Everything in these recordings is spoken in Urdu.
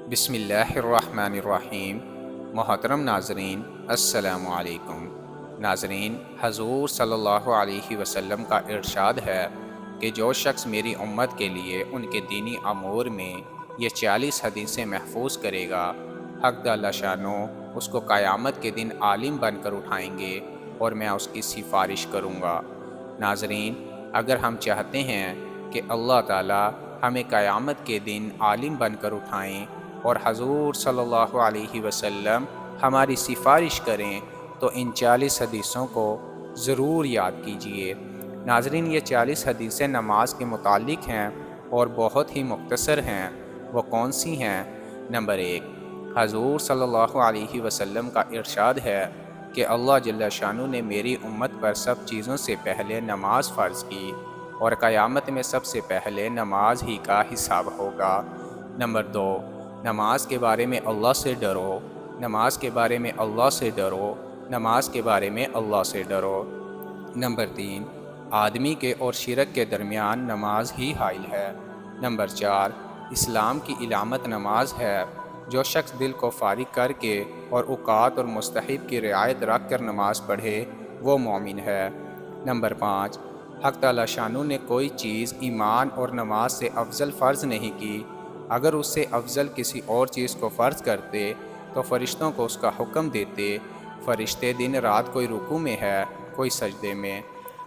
بسم اللہ الرحمن الرحیم۔ محترم ناظرین، السلام علیکم۔ ناظرین، حضور صلی اللہ علیہ وسلم کا ارشاد ہے کہ جو شخص میری امت کے لیے ان کے دینی امور میں یہ 40 حدیثیں محفوظ کرے گا، حق تعالی شانو اس کو قیامت کے دن عالم بن کر اٹھائیں گے اور میں اس کی سفارش کروں گا۔ ناظرین، اگر ہم چاہتے ہیں کہ اللہ تعالی ہمیں قیامت کے دن عالم بن کر اٹھائیں اور حضور صلی اللہ علیہ وسلم ہماری سفارش کریں تو ان 40 حدیثوں کو ضرور یاد کیجیے۔ ناظرین، یہ 40 حدیثیں نماز کے متعلق ہیں اور بہت ہی مختصر ہیں۔ وہ کون سی ہیں؟ نمبر 1، حضور صلی اللہ علیہ وسلم کا ارشاد ہے کہ اللہ جل شانہ نے میری امت پر سب چیزوں سے پہلے نماز فرض کی اور قیامت میں سب سے پہلے نماز ہی کا حساب ہوگا۔ نمبر 2، نماز کے بارے میں اللہ سے ڈرو، نماز کے بارے میں اللہ سے ڈرو، نماز کے بارے میں اللہ سے ڈرو۔ نمبر 3، آدمی کے اور شرک کے درمیان نماز ہی حائل ہے۔ نمبر 4، اسلام کی علامت نماز ہے۔ جو شخص دل کو فارغ کر کے اور اوقات اور مستحب کی رعایت رکھ کر نماز پڑھے وہ مومن ہے۔ نمبر 5، حق تعالی شانہ نے کوئی چیز ایمان اور نماز سے افضل فرض نہیں کی۔ اگر اس سے افضل کسی اور چیز کو فرض کرتے تو فرشتوں کو اس کا حکم دیتے۔ فرشتے دن رات کوئی رکوع میں ہے، کوئی سجدے میں۔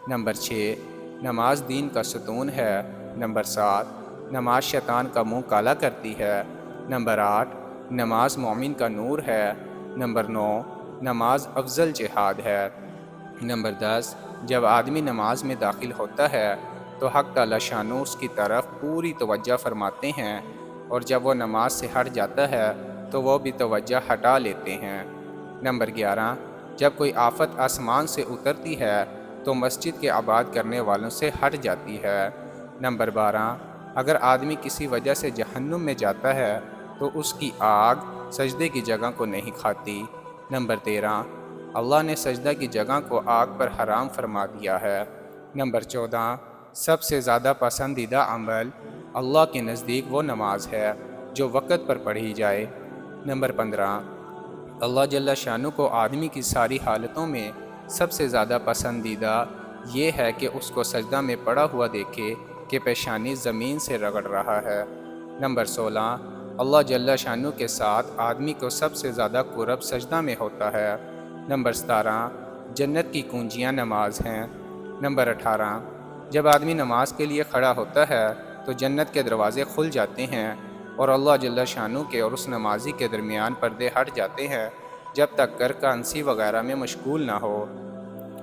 نمبر 6، نماز دین کا ستون ہے۔ نمبر 7، نماز شیطان کا منہ کالا کرتی ہے۔ نمبر 8، نماز مومن کا نور ہے۔ نمبر 9، نماز افضل جہاد ہے۔ نمبر 10، جب آدمی نماز میں داخل ہوتا ہے تو حق تعالی شانہ اس کی طرف پوری توجہ فرماتے ہیں، اور جب وہ نماز سے ہٹ جاتا ہے تو وہ بھی توجہ ہٹا لیتے ہیں۔ نمبر 11، جب کوئی آفت آسمان سے اترتی ہے تو مسجد کے آباد کرنے والوں سے ہٹ جاتی ہے۔ نمبر 12، اگر آدمی کسی وجہ سے جہنم میں جاتا ہے تو اس کی آگ سجدے کی جگہ کو نہیں کھاتی۔ نمبر 13، اللہ نے سجدہ کی جگہ کو آگ پر حرام فرما دیا ہے۔ نمبر 14، سب سے زیادہ پسندیدہ عمل اللہ کے نزدیک وہ نماز ہے جو وقت پر پڑھی جائے۔ نمبر 15، اللہ جل شانہ کو آدمی کی ساری حالتوں میں سب سے زیادہ پسندیدہ یہ ہے کہ اس کو سجدہ میں پڑا ہوا دیکھے کہ پیشانی زمین سے رگڑ رہا ہے۔ نمبر 16، اللہ جل شانہ کے ساتھ آدمی کو سب سے زیادہ قرب سجدہ میں ہوتا ہے۔ نمبر 17، جنت کی کنجیاں نماز ہیں۔ نمبر 18، جب آدمی نماز کے لیے کھڑا ہوتا ہے تو جنت کے دروازے کھل جاتے ہیں اور اللہ جل شانہ کے اور اس نمازی کے درمیان پردے ہٹ جاتے ہیں جب تک کر کا انسی وغیرہ میں مشغول نہ ہو۔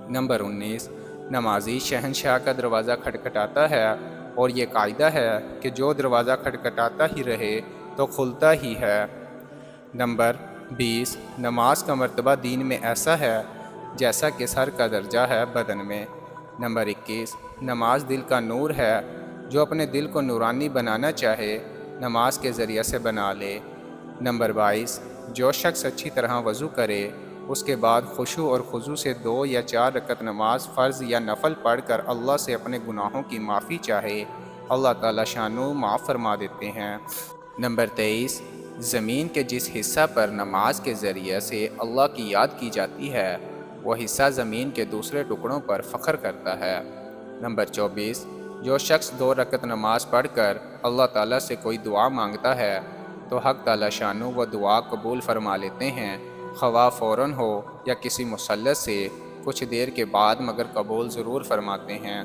نمبر 19، نمازی شہنشاہ کا دروازہ کھٹکھٹاتا ہے اور یہ قاعدہ ہے کہ جو دروازہ کھٹکھٹاتا ہی رہے تو کھلتا ہی ہے۔ نمبر 20، نماز کا مرتبہ دین میں ایسا ہے جیسا کہ سر کا درجہ ہے بدن میں۔ نمبر 21، نماز دل کا نور ہے۔ جو اپنے دل کو نورانی بنانا چاہے نماز کے ذریعے سے بنا لے۔ نمبر 22، جو شخص اچھی طرح وضو کرے اس کے بعد خشوع اور خضوع سے 2 یا 4 رکعت نماز فرض یا نفل پڑھ کر اللہ سے اپنے گناہوں کی معافی چاہے، اللہ تعالی شانہ معاف فرما دیتے ہیں۔ نمبر 23، زمین کے جس حصہ پر نماز کے ذریعے سے اللہ کی یاد کی جاتی ہے وہ حصہ زمین کے دوسرے ٹکڑوں پر فخر کرتا ہے۔ نمبر 24، جو شخص 2 رکعت نماز پڑھ کر اللہ تعالیٰ سے کوئی دعا مانگتا ہے تو حق تعالی شانہ وہ دعا قبول فرما لیتے ہیں، خواہ فوراً ہو یا کسی مسلط سے کچھ دیر کے بعد، مگر قبول ضرور فرماتے ہیں۔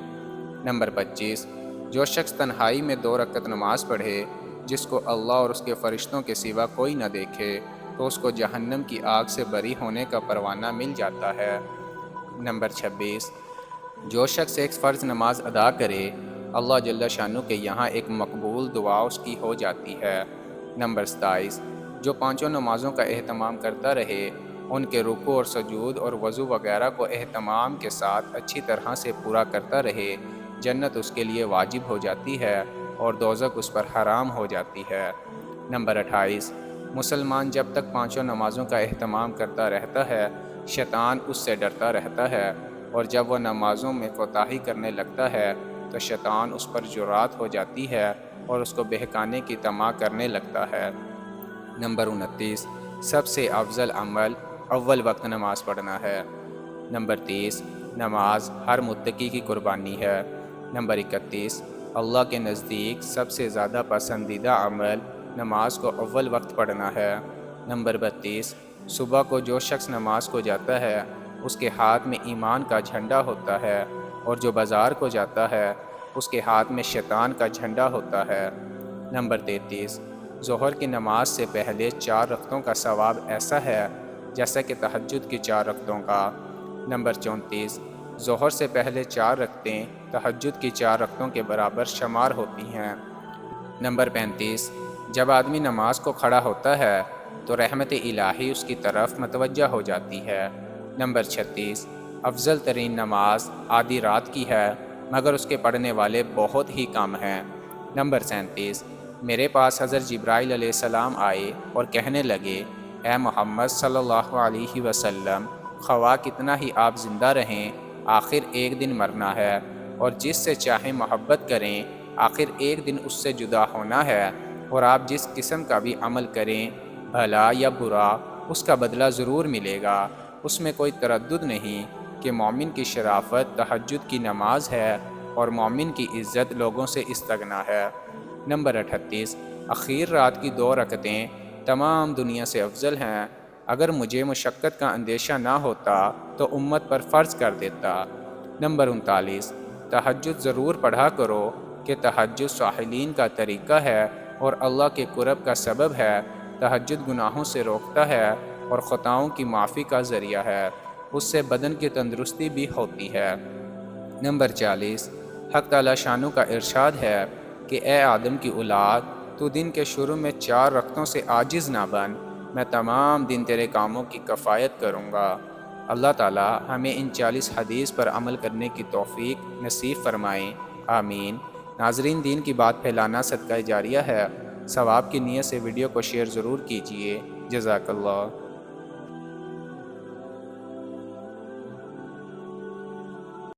نمبر 25، جو شخص تنہائی میں 2 رکعت نماز پڑھے جس کو اللہ اور اس کے فرشتوں کے سوا کوئی نہ دیکھے تو اس کو جہنم کی آگ سے بری ہونے کا پروانہ مل جاتا ہے۔ نمبر 26، جو شخص ایک فرض نماز ادا کرے اللہ جل شانہ کے یہاں ایک مقبول دعا اس کی ہو جاتی ہے۔ نمبر 27، جو 5 نمازوں کا اہتمام کرتا رہے، ان کے رکوع اور سجود اور وضو وغیرہ کو اہتمام کے ساتھ اچھی طرح سے پورا کرتا رہے، جنت اس کے لیے واجب ہو جاتی ہے اور دوزخ اس پر حرام ہو جاتی ہے۔ نمبر 28، مسلمان جب تک 5 نمازوں کا اہتمام کرتا رہتا ہے شیطان اس سے ڈرتا رہتا ہے، اور جب وہ نمازوں میں کوتاہی کرنے لگتا ہے تو شیطان اس پر جرأت ہو جاتی ہے اور اس کو بہکانے کی طمع کرنے لگتا ہے۔ نمبر 29، سب سے افضل عمل اول وقت نماز پڑھنا ہے۔ نمبر 30، نماز ہر متقی کی قربانی ہے۔ نمبر 31، اللہ کے نزدیک سب سے زیادہ پسندیدہ عمل نماز کو اول وقت پڑھنا ہے۔ نمبر 32، صبح کو جو شخص نماز کو جاتا ہے اس کے ہاتھ میں ایمان کا جھنڈا ہوتا ہے، اور جو بازار کو جاتا ہے اس کے ہاتھ میں شیطان کا جھنڈا ہوتا ہے۔ نمبر 33، ظہر کی نماز سے پہلے 4 رکعتوں کا ثواب ایسا ہے جیسا کہ تہجد کی 4 رکعتوں کا۔ نمبر 34، ظہر سے پہلے 4 رکعتیں تہجد کی 4 رکعتوں کے برابر شمار ہوتی ہیں۔ نمبر 35، جب آدمی نماز کو کھڑا ہوتا ہے تو رحمت الہی اس کی طرف متوجہ ہو جاتی ہے۔ نمبر 36، افضل ترین نماز آدھی رات کی ہے مگر اس کے پڑھنے والے بہت ہی کم ہیں۔ نمبر 37، میرے پاس حضرت جبرائیل علیہ السلام آئے اور کہنے لگے، اے محمد صلی اللہ علیہ وسلم، خواہ کتنا ہی آپ زندہ رہیں، آخر ایک دن مرنا ہے، اور جس سے چاہیں محبت کریں، آخر ایک دن اس سے جدا ہونا ہے، اور آپ جس قسم کا بھی عمل کریں، بھلا یا برا، اس کا بدلہ ضرور ملے گا۔ اس میں کوئی تردد نہیں کہ مومن کی شرافت تہجد کی نماز ہے اور مومن کی عزت لوگوں سے استغنا ہے۔ نمبر 38، اخیر رات کی 2 رکعتیں تمام دنیا سے افضل ہیں۔ اگر مجھے مشقت کا اندیشہ نہ ہوتا تو امت پر فرض کر دیتا۔ نمبر 39، تہجد ضرور پڑھا کرو کہ تہجد صالحین کا طریقہ ہے اور اللہ کے قرب کا سبب ہے۔ تہجد گناہوں سے روکتا ہے اور خطاؤں کی معافی کا ذریعہ ہے، اس سے بدن کی تندرستی بھی ہوتی ہے۔ نمبر 40، حق تعالی شانو کا ارشاد ہے کہ اے آدم کی اولاد، تو دن کے شروع میں 4 رکعتوں سے عاجز نہ بن، میں تمام دن تیرے کاموں کی کفایت کروں گا۔ اللہ تعالی ہمیں ان 40 حدیث پر عمل کرنے کی توفیق نصیب فرمائیں، آمین۔ ناظرین، دین کی بات پھیلانا صدقہ جاریہ ہے، ثواب کی نیت سے ویڈیو کو شیئر ضرور کیجیے۔ جزاک اللہ۔